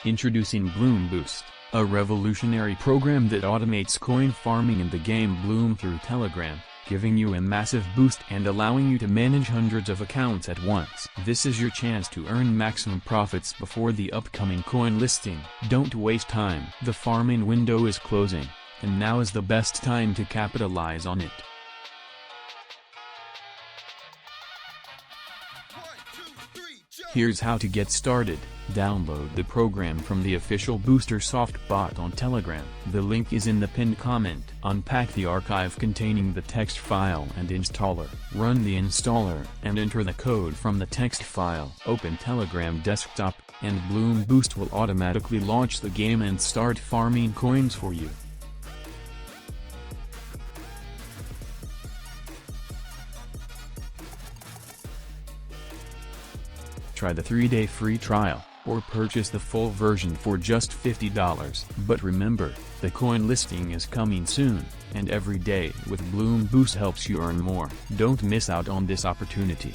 Introducing Blum Boost, a revolutionary program that automates coin farming in the game Blum through Telegram, giving you a massive boost and allowing you to manage hundreds of accounts at once. This is your chance to earn maximum profits before the upcoming coin listing. Don't waste time. The farming window is closing, and now is the best time to capitalize on it. Here's how to get started. Download the program from the official Booster Soft bot on Telegram. The link is in the pinned comment. Unpack the archive containing the text file and installer. Run the installer and enter the code from the text file. Open Telegram desktop, and Blum Boost will automatically launch the game and start farming coins for you. Try the 3-day free trial, or purchase the full version for just $50. But remember, the coin listing is coming soon, and every day with Blum Boost helps you earn more. Don't miss out on this opportunity.